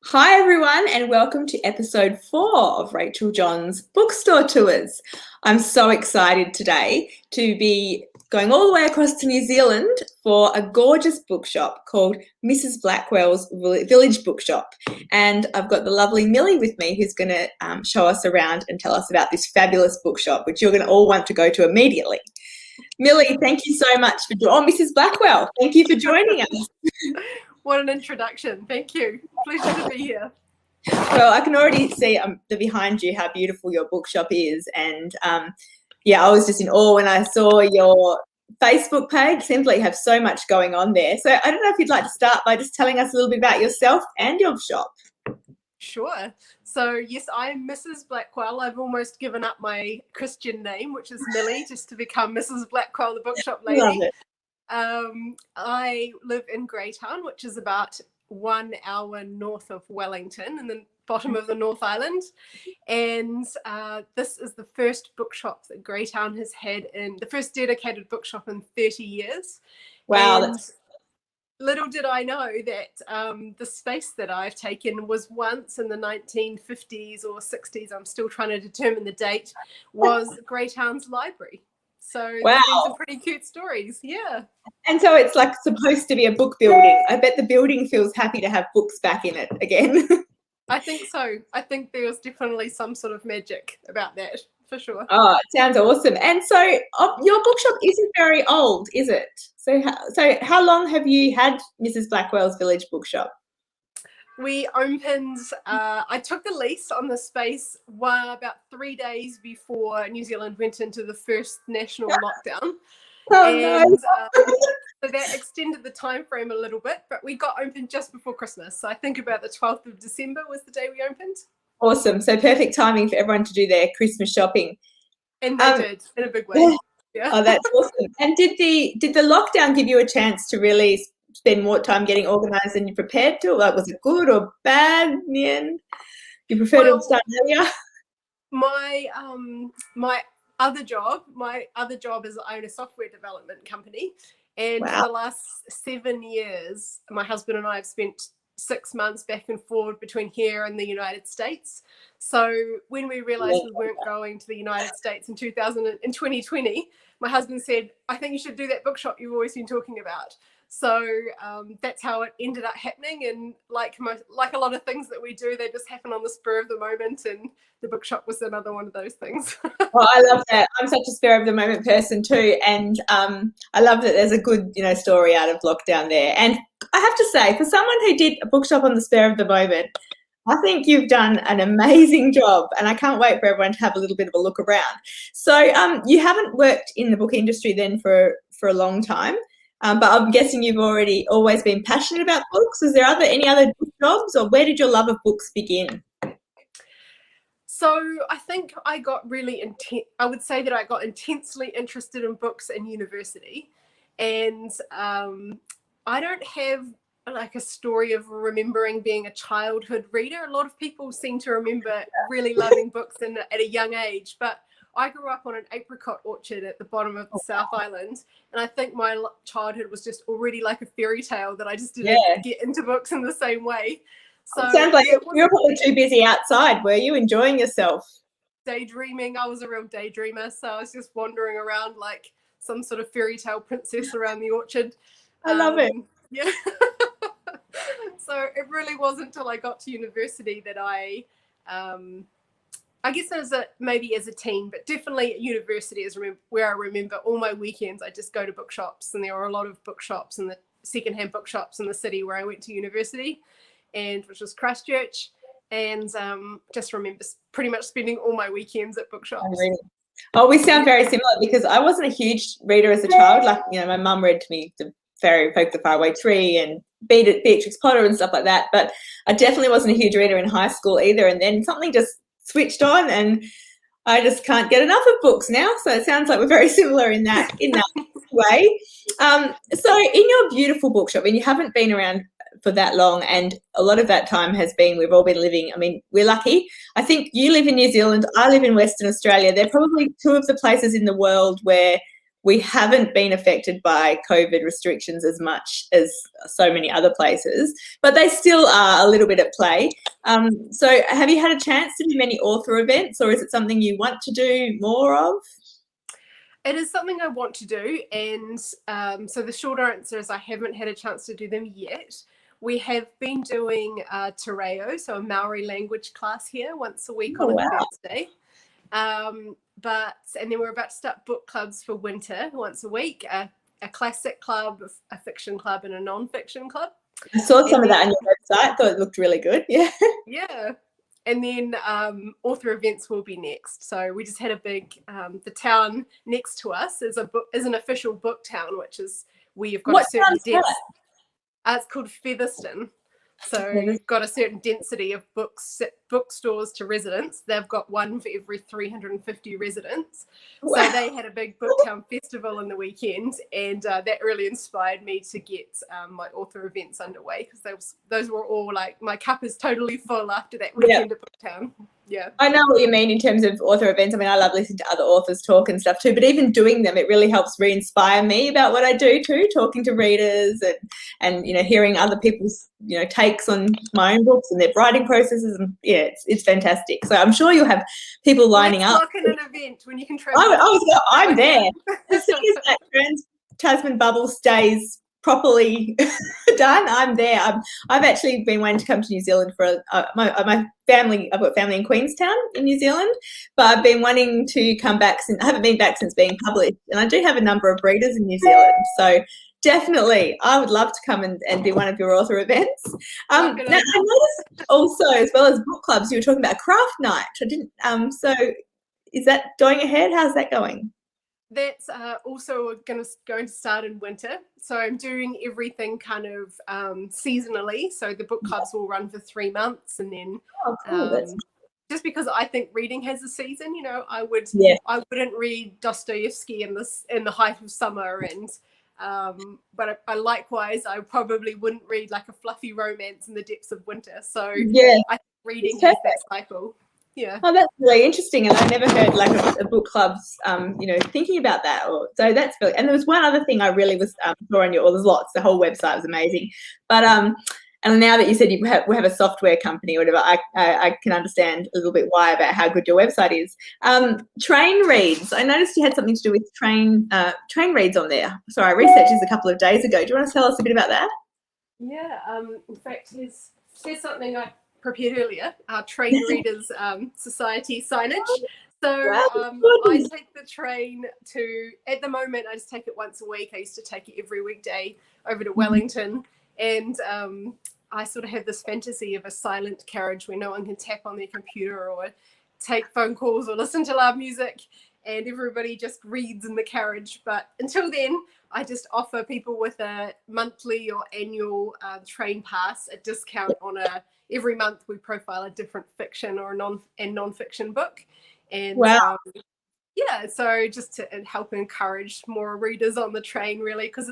Hi, everyone, and welcome to episode 4 of Rachel John's bookstore tours. I'm so excited today to be going all the way across to New Zealand for a gorgeous bookshop called Mrs Blackwell's Village Bookshop. And I've got the lovely Millie with me who's going to show us around and tell us about this fabulous bookshop, which you're going to all want to go to immediately. Millie, thank you so much for Mrs Blackwell, thank you for joining us. What an introduction. Thank you. Pleasure to be here. Well, I can already see behind you how beautiful your bookshop is. And yeah, I was just in awe when I saw your Facebook page. Seems like you have so much going on there. So I don't know if you'd like to start by just telling us a little bit about yourself and your shop. Sure. So yes, I'm Mrs Blackwell. I've almost given up my Christian name, which is Millie, just to become Mrs Blackwell, the bookshop lady. Love it. I live in Greytown, which is about 1 hour north of Wellington in the bottom of the North Island. And this is the first bookshop that Greytown has had the first dedicated bookshop in 30 years. Wow. And little did I know that the space that I've taken was once in the 1950s or 60s, I'm still trying to determine the date, was Greytown's library. So wow. There's been some pretty cute stories, yeah. And so it's like supposed to be a book building. I bet the building feels happy to have books back in it again. I think so. I think there was definitely some sort of magic about that, for sure. Oh, it sounds awesome. And so your bookshop isn't very old, is it? So how long have you had Mrs Blackwell's Village Bookshop? We opened, I took the lease on the space about 3 days before New Zealand went into the first national lockdown. No. So that extended the time frame a little bit, but we got open just before Christmas. So I think about the 12th of December was the day we opened. Awesome. So perfect timing for everyone to do their Christmas shopping. And they did, in a big way. Yeah. Oh, that's awesome. And did the lockdown give you a chance to really spend more time getting organised than you prepared to? Like, was it good or bad in the end? You prefer to start earlier? My other job is I own a software development company, and for the last 7 years, my husband and I have spent 6 months back and forward between here and the United States. So when we realized we weren't going to the United States in 2020, my husband said, I think you should do that bookshop you've always been talking about. So that's how it ended up happening. And like a lot of things that we do, they just happen on the spur of the moment. And the bookshop was another one of those things. Well, I love that. I'm such a spur of the moment person too. And I love that there's a good, story out of lockdown there. And I have to say, for someone who did a bookshop on the spur of the moment, I think you've done an amazing job, and I can't wait for everyone to have a little bit of a look around. So you haven't worked in the book industry then for a long time. But I'm guessing you've always been passionate about books. Was there any other jobs, or where did your love of books begin? So I think I got I would say that I got intensely interested in books in university. And I don't have like a story of remembering being a childhood reader. A lot of people seem to remember really loving books at a young age, but I grew up on an apricot orchard at the bottom of the South Island, and I think my childhood was just already like a fairy tale that I just didn't get into books in the same way. So it sounds like you were probably too busy outside. Were you enjoying yourself? Daydreaming. I was a real daydreamer, so I was just wandering around like some sort of fairy tale princess around the orchard. I love it. Yeah. So it really wasn't until I got to university that I guess maybe as a teen, but definitely at university is where I remember all my weekends. I just go to bookshops, and there were a lot of bookshops and the secondhand bookshops in the city where I went to university, and which was Christchurch, and just remember pretty much spending all my weekends at bookshops. Oh, we sound very similar, because I wasn't a huge reader as a child. Like, my mum read to me The Fairy Folk the Faraway Tree and Beatrix Potter and stuff like that, but I definitely wasn't a huge reader in high school either. And then something just switched on, and I just can't get enough of books now. So it sounds like we're very similar in that way. So in your beautiful bookshop, and you haven't been around for that long, and a lot of that time we've all been living, we're lucky. I think you live in New Zealand, I live in Western Australia. They're probably two of the places in the world where we haven't been affected by COVID restrictions as much as so many other places, but they still are a little bit at play. So have you had a chance to do many author events, or is it something you want to do more of? It is something I want to do, and so the short answer is I haven't had a chance to do them yet. We have been doing te reo, so a Maori language class here once a week on a Thursday. And then we're about to start book clubs for winter once a week, a classic club, a fiction club, and a non-fiction club. I saw some of that on your website, thought it looked really good. Yeah. Yeah. And then author events will be next. So we just had a big, the town next to us is an official book town, which is where you've got a certain density. It's called Featherston. So you've got a certain density of bookstores to residents. They've got one for every 350 residents. Wow. So they had a big Booktown festival on the weekend, and that really inspired me to get my author events underway, because those were all like, my cup is totally full after that weekend at Booktown. Yeah, I know what you mean in terms of author events. I mean, I love listening to other authors talk and stuff too, but even doing them, it really helps re-inspire me about what I do too, talking to readers and you know, hearing other people's, you know, takes on my own books and their writing processes. And yeah, it's fantastic. So I'm sure you'll have people lining up. Let's look at an event when you can travel. I'm there. As soon as that Trans-Tasman bubble stays properly done, I'm there. I've actually been wanting to come to New Zealand for my family. I've got family in Queenstown in New Zealand, but I've been wanting to come back I haven't been back since being published, and I do have a number of readers in New Zealand, so definitely I would love to come and do one of your author events. Now, I noticed also, as well as book clubs, you were talking about a craft night. I didn't so is that going ahead? How's that going? That's also going to start in winter. So I'm doing everything kind of seasonally. So the book clubs will run for 3 months, and then just because I think reading has a season, you know, I wouldn't read Dostoevsky in the height of summer, and but I likewise I probably wouldn't read like a fluffy romance in the depths of winter. So I think reading has that cycle. Yeah. Oh, that's really interesting, and I never heard like a book club's you know, thinking about that. So that's really, and there was one other thing I really was saw on your, there's lots. The whole website was amazing, but and now that you said we have a software company or whatever, I can understand a little bit why about how good your website is. Train reads. I noticed you had something to do with train reads on there. Sorry, I researched this a couple of days ago. Do you want to tell us a bit about that? Yeah. In fact, here's something I prepared earlier, our Train Readers Society signage. So I take the train at the moment, I just take it once a week. I used to take it every weekday over to Wellington, and I sort of have this fantasy of a silent carriage where no one can tap on their computer or take phone calls or listen to loud music, and everybody just reads in the carriage. But until then, I just offer people with a monthly or annual train pass a discount on every month we profile a different fiction or non-fiction book. And so just to help encourage more readers on the train, really, because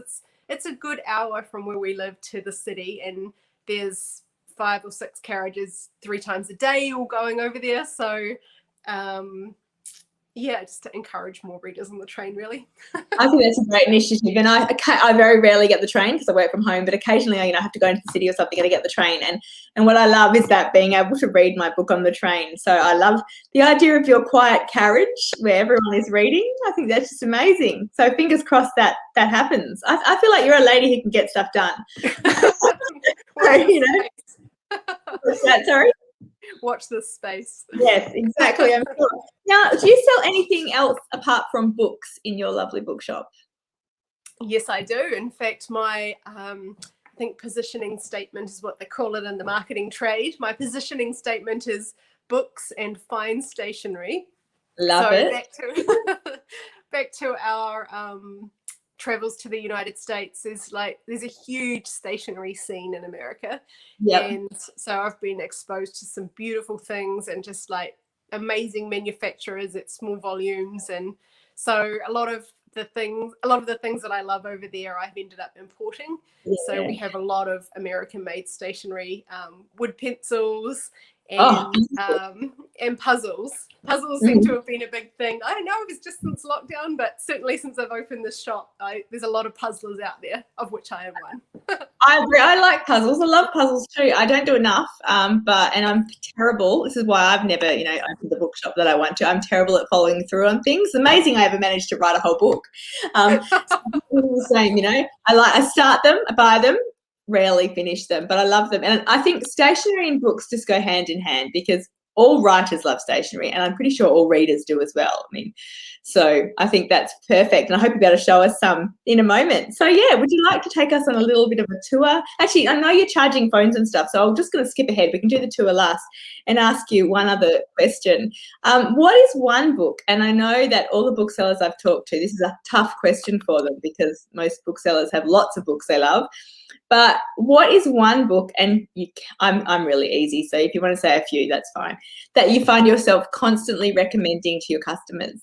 it's a good hour from where we live to the city, and there's 5 or 6 carriages 3 times a day all going over there. So just to encourage more readers on the train, really. I think that's a great initiative, and I very rarely get the train because I work from home, but occasionally I have to go into the city or something and I get the train, and what I love is that being able to read my book on the train. So I love the idea of your quiet carriage where everyone is reading. I think that's just amazing. So fingers crossed that happens. I feel like you're a lady who can get stuff done. So, you know, what's that, sorry? Watch this space. Yes, exactly. I'm sure. Now, do you sell anything else apart from books in your lovely bookshop? Yes, I do. In fact, my I think positioning statement is what they call it in the marketing trade. My positioning statement is books and fine stationery. Love it. Back to our travels to the United States, there's a huge stationery scene in America. And so I've been exposed to some beautiful things and just like amazing manufacturers at small volumes, and so a lot of the things that I love over there I've ended up importing. So we have a lot of American made stationery, wood pencils and puzzles. Puzzles seem to have been a big thing. I don't know if it's just since lockdown, but certainly since I've opened this shop, there's a lot of puzzlers out there, of which I am one. I agree. I like puzzles. I love puzzles too. I don't do enough, and I'm terrible. This is why I've never, opened the bookshop that I want to. I'm terrible at following through on things. It's amazing I ever managed to write a whole book. So the same, I start them, I buy them, rarely finish them, but I love them. And I think stationery and books just go hand in hand, because all writers love stationery, and I'm pretty sure all readers do as well. So I think that's perfect, and I hope you'll be able to show us some in a moment. So yeah, would you like to take us on a little bit of a tour? Actually, I know you're charging phones and stuff, so I'm just going to skip ahead. We can do the tour last and ask you one other question. What is one book? And I know that all the booksellers I've talked to, this is a tough question for them, because most booksellers have lots of books they love. But what is one book, and I'm really easy, so if you want to say a few, that's fine, that you find yourself constantly recommending to your customers?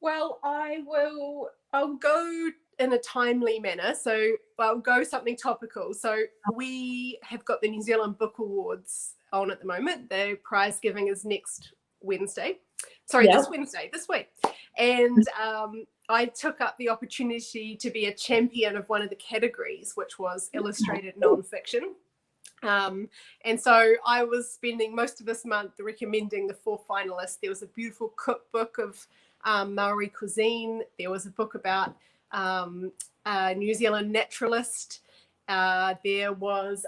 Well, I'll go in a timely manner. So I'll go something topical. So we have got the New Zealand Book Awards on at the moment. The prize giving is next Wednesday. This week. And I took up the opportunity to be a champion of one of the categories, which was illustrated nonfiction. And so I was spending most of this month recommending the 4 finalists. There was a beautiful cookbook of Maori cuisine. There was a book about a New Zealand naturalist. There was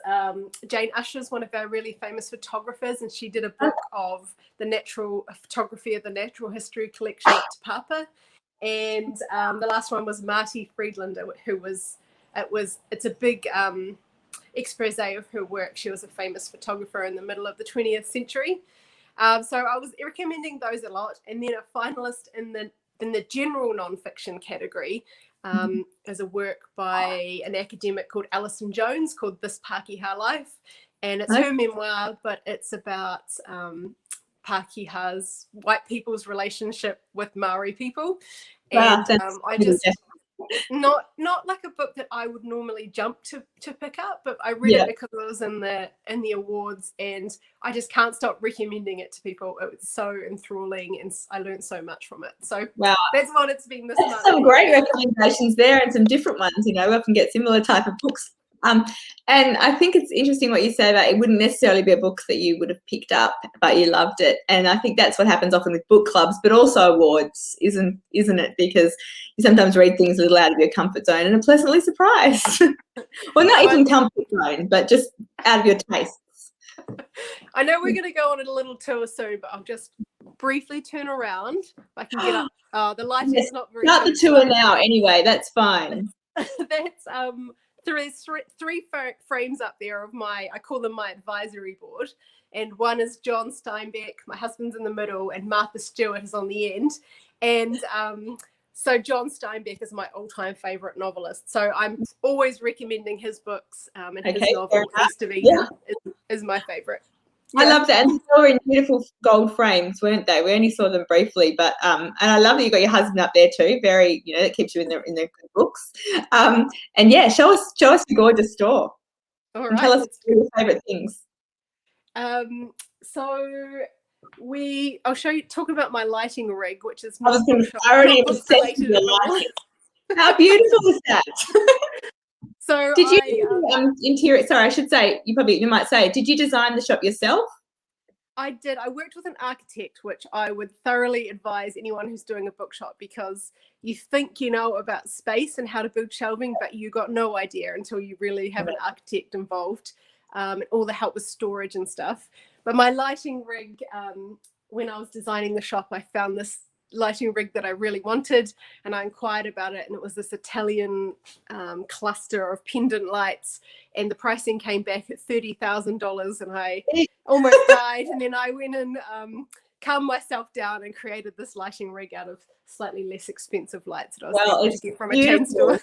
Jane Usher's one of our really famous photographers, and she did a book of the natural photography of the natural history collection at Te Papa. And the last one was Marty Friedlander, it's a big expose of her work. She was a famous photographer in the middle of the 20th century. So I was recommending those a lot. And then a finalist in the general nonfiction category is a work by an academic called Alison Jones called This Pākehā Life. And it's her memoir, but it's about Pākehā's, white people's relationship with Maori people. And I just not like a book that I would normally jump to pick up, but I read it because it was in the awards, and I just can't stop recommending it to people. It was so enthralling, and I learned so much from it. So that's what it's been this month. Some great recommendations there, and some different ones. We often get similar type of books. And I think it's interesting what you say about it wouldn't necessarily be a book that you would have picked up, but you loved it. And I think that's what happens often with book clubs, but also awards, isn't it? Because you sometimes read things a little out of your comfort zone and are pleasantly surprised. Well, not even comfort zone, but just out of your tastes. I know we're going to go on a little tour soon, but I'll just briefly turn around. If I can get up. The lighting is not very Start good. the tour now anyway, that's fine. That's there's three frames up there of I call them my advisory board, and one is John Steinbeck, my husband's in the middle, and Martha Stewart is on the end. And so John Steinbeck is my all-time favorite novelist, so I'm always recommending his books, and his novel is my favorite. I loved it, and they were in beautiful gold frames, weren't they? We only saw them briefly, but and I love that you got your husband up there too. Very, that keeps you in their good books. And yeah, show us your gorgeous store. All right, tell us your favourite things. So I'll talk about my lighting rig, which is already obsessed with your lighting. How beautiful is that? So did you interior? Sorry, I should say you might say. Did you design the shop yourself? I did. I worked with an architect, which I would thoroughly advise anyone who's doing a bookshop, because you think you know about space and how to build shelving, but you got no idea until you really have an architect involved, and all the help with storage and stuff. But my lighting rig, when I was designing the shop, I found this lighting rig that I really wanted, and I inquired about it, and it was this Italian cluster of pendant lights, and the pricing came back at $30,000, and I almost died. And then I went and calmed myself down and created this lighting rig out of slightly less expensive lights that I was able to get from a chain store.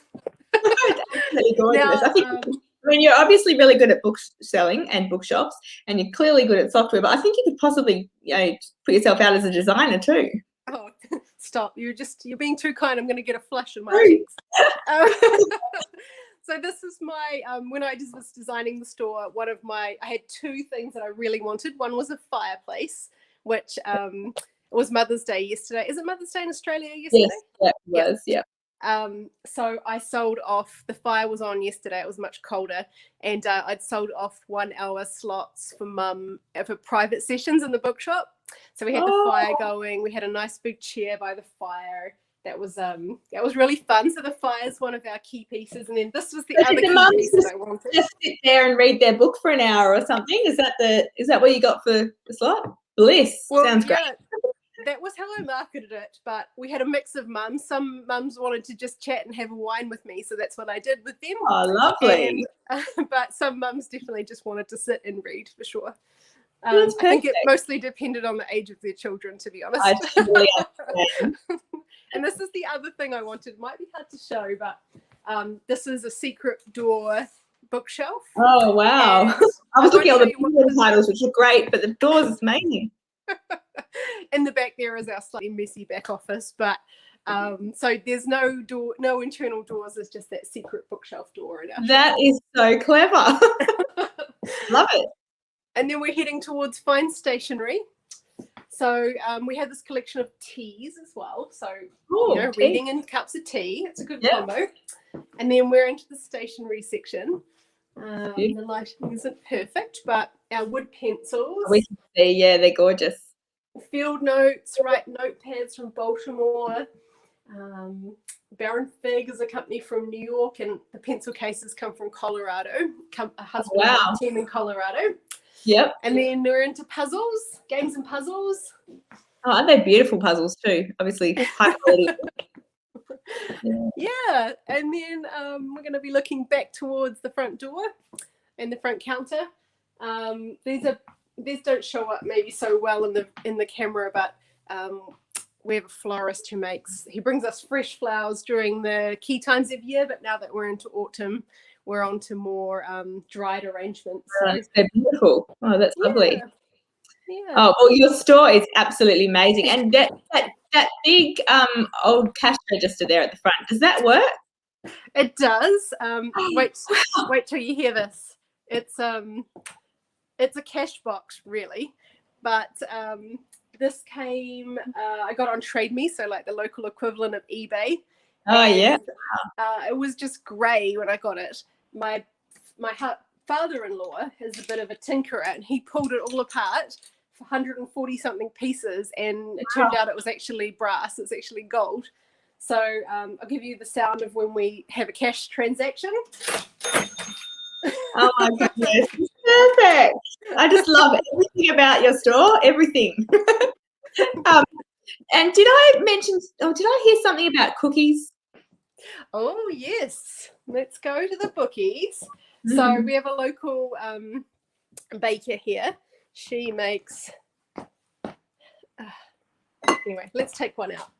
Absolutely gorgeous. I mean, you're obviously really good at book selling and bookshops, and you're clearly good at software, but I think you could possibly put yourself out as a designer too. Oh, stop. You're being too kind. I'm going to get a flush in my cheeks. So this is my, when I was designing the store, I had two things that I really wanted. One was a fireplace, which was Mother's Day yesterday. Is it Mother's Day in Australia yesterday? Yes, it was, yeah. So I sold off, the fire was on yesterday, it was much colder, and I'd sold off 1 hour slots for Mum for private sessions in the bookshop. So we had the fire going, we had a nice big chair by the fire. That was really fun. So the fire is one of our key pieces, and then this was the other key piece that I wanted. Just sit there and read their book for an hour or something. Is that what you got for the slot? Bliss. Well, sounds great. That was how I marketed it, but we had a mix of mums. Some mums wanted to just chat and have a wine with me, so that's what I did with them. Oh, lovely. But some mums definitely just wanted to sit and read, for sure. I think it mostly depended on the age of their children, to be honest. I totally understand. And this is the other thing I wanted. It might be hard to show, but this is a secret door bookshelf. Oh, wow. I was looking at all the titles, which are great, but the doors is amazing. In the back there is our slightly messy back office, but so there's no door, no internal doors. It's just that secret bookshelf door in our That is so clever. Love it. And then we're heading towards fine stationery. So we have this collection of teas as well. So reading in cups of tea. It's a good combo. And then we're into the stationery section. The lighting isn't perfect, but our wood pencils. We can see, they're gorgeous. Field notes, write notepads from Baltimore. Baron Fig is a company from New York, and the pencil cases come from Colorado. A husband and team in Colorado. Yep. And then we're into puzzles, games and puzzles. Oh, aren't they beautiful puzzles too? Obviously, high quality. Yeah. And then we're going to be looking back towards the front door and the front counter. These don't show up maybe so well in the camera, but we have a florist he brings us fresh flowers during the key times of year, but now that we're into autumn, we're on to more dried arrangements. So. They're beautiful. Oh, that's lovely. Yeah. Oh, well, your store is absolutely amazing. And that big old cash register there at the front, does that work? It does. Wait till you hear this. It's a cash box, really, but this came. I got on Trade Me, so like the local equivalent of eBay. Oh, yeah. It was just grey when I got it. My father-in-law is a bit of a tinkerer, and he pulled it all apart for 140 something pieces, and it turned out it was actually brass. It's actually gold. So I'll give you the sound of when we have a cash transaction. Oh my goodness, perfect. I just love everything about your store, everything. And did I hear something about cookies? Oh yes, let's go to the bookies. So we have a local baker here. She makes anyway, let's take one out.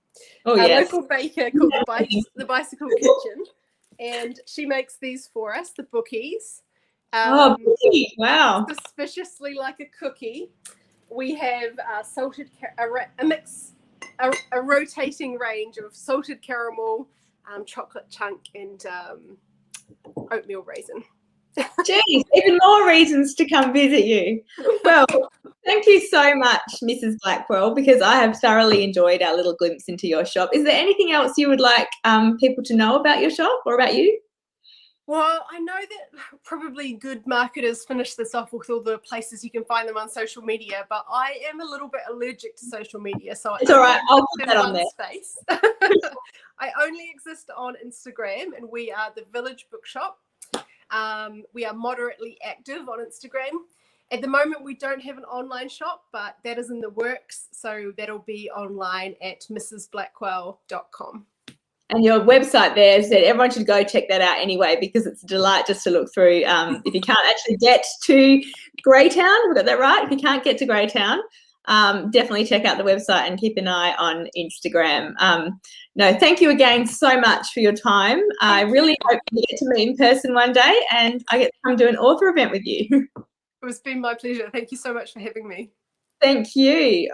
Oh yeah, local baker called the Bicycle Kitchen, and she makes these for us, the bookies. Bookie. Wow, suspiciously like a cookie. We have a rotating range of salted caramel, chocolate chunk, and oatmeal raisin. Geez, even more reasons to come visit you. Well, thank you so much, Mrs. Blackwell, because I have thoroughly enjoyed our little glimpse into your shop. Is there anything else you would like people to know about your shop or about you? Well, I know that probably good marketers finish this off with all the places you can find them on social media, but I am a little bit allergic to social media, so it's all right. I'll put that on there. Space. I only exist on Instagram, and we are the Village Bookshop. We are moderately active on Instagram. At the moment, we don't have an online shop, but that is in the works, so that'll be online at mrsblackwell.com. And your website there said everyone should go check that out anyway, because it's a delight just to look through. If you can't actually get to Greytown, we got that right. If you can't get to Greytown, definitely check out the website and keep an eye on Instagram. No, thank you again so much for your time. I really hope you get to meet in person one day, and I get to come do an author event with you. It's been my pleasure. Thank you so much for having me. Thank you.